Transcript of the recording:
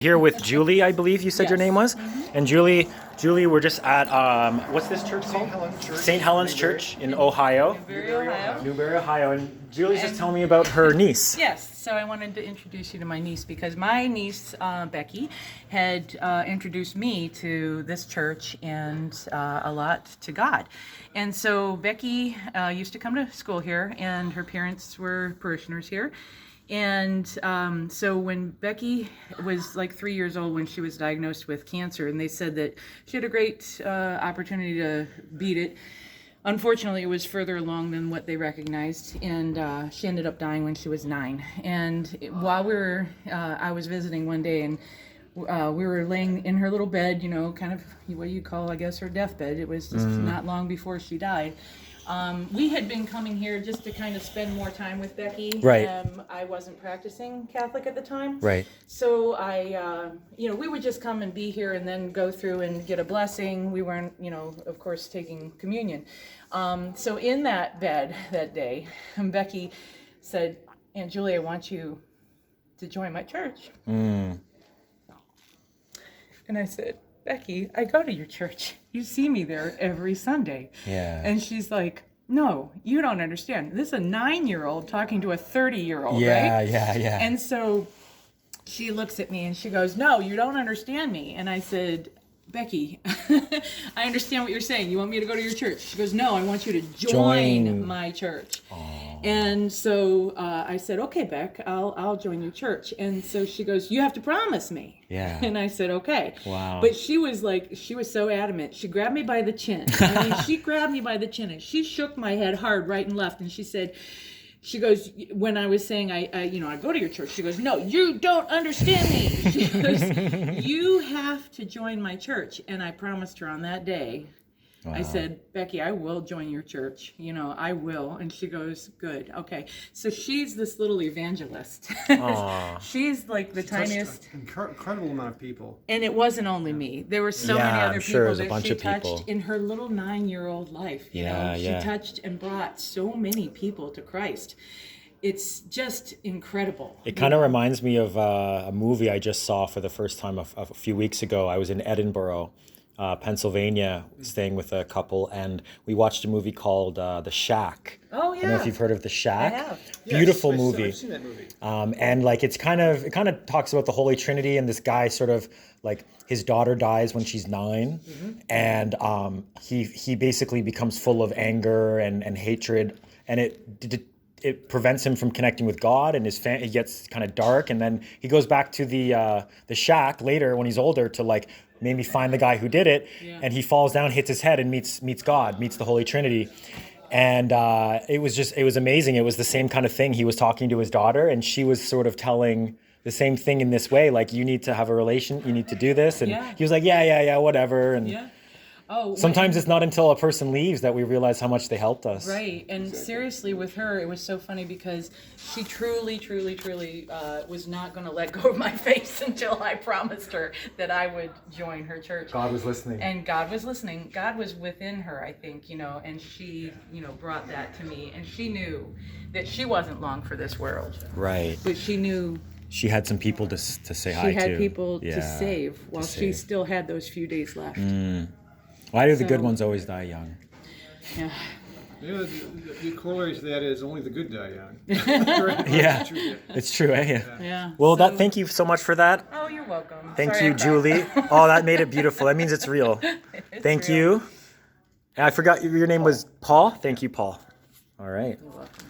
Here with Julie, I believe you said your name was. And Julie, we're just at what's this church called? St. Helens Church in Ohio. Newberry, Ohio. And Julie's just telling me about her niece. Yes, so I wanted to introduce you to my niece because my niece, Becky, had introduced me to this church and a lot to God. And so Becky used to come to school here, and her parents were parishioners here. And so when Becky was like 3 years old when she was diagnosed with cancer, and they said that she had a great opportunity to beat it. Unfortunately, it was further along than what they recognized, and she ended up dying when she was 9. And while I was visiting one day, and we were laying in her little bed, you know, kind of what you call, I guess, her deathbed. It was just not long before she died. We had been coming here just to kind of spend more time with Becky. Right. I wasn't practicing Catholic at the time. Right. So we would just come and be here and then go through and get a blessing. We weren't, of course, taking communion. So in that bed that day, Becky said, "Aunt Julie, I want you to join my church." And I said, "Becky, I go to your church. You see me there every Sunday." Yeah. And she's like, "No, you don't understand. This is a 9-year-old talking to a 30-year-old, Yeah, right?" yeah. And so she looks at me and she goes, "No, you don't understand me." And I said, "Becky, I understand what you're saying. You want me to go to your church?" She goes, "No, I want you to join my church." Aww. And so I said, "Okay, Beck, I'll join your church." And so she goes, "You have to promise me." Yeah. And I said, "Okay." Wow. But she was so adamant. She grabbed me by the chin. She grabbed me by the chin and she shook my head hard right and left. And she goes, when I was saying I go to your church, she goes, "No, you don't understand me." She goes, "You have to join my church." And I promised her on that day. Wow. I said, "Becky, I will join your church. I will." And she goes, "Good, okay." So she's this little evangelist. She's like the tiniest. Incredible amount of people. And it wasn't only me. There were so many other people that she touched people in her little 9-year-old life. She touched and brought so many people to Christ. It's just incredible. It kind of reminds me of a movie I just saw for the first time a few weeks ago. I was in Edinburgh, Pennsylvania, staying with a couple, and we watched a movie called The Shack. Oh yeah. I don't know if you've heard of The Shack. I have. Beautiful Yes, movie. I've seen that movie. And like it kind of talks about the Holy Trinity, and this guy sort of like his daughter dies when she's 9, and he basically becomes full of anger and hatred, and it prevents him from connecting with God, and he gets kind of dark, and then he goes back to the shack later when he's older to like maybe find the guy who did it, and he falls down, hits his head, and meets God, meets the Holy Trinity. And it was amazing. It was the same kind of thing. He was talking to his daughter, and she was sort of telling the same thing in this way, like, you need to have a relation, you need to do this. And he was like, yeah, whatever. And sometimes it's not until a person leaves that we realize how much they helped us. Right. And seriously, with her, it was so funny because she truly was not going to let go of my face until I promised her that I would join her church. God was listening. And God was listening. God was within her, I think, and she, brought that to me. And she knew that she wasn't long for this world. Right. But she knew she had some people to say hi to. She had people to save while she still had those few days left. Why do the good ones always die young? Yeah. The corollary to that is only the good die young. Yeah, it's true, eh? Yeah. Well, thank you so much for that. Oh, you're welcome. Thank you, Julie. Oh, that made it beautiful. That means it's real. Thank you. And I forgot your name was Paul. Thank you, Paul. All right. You're welcome.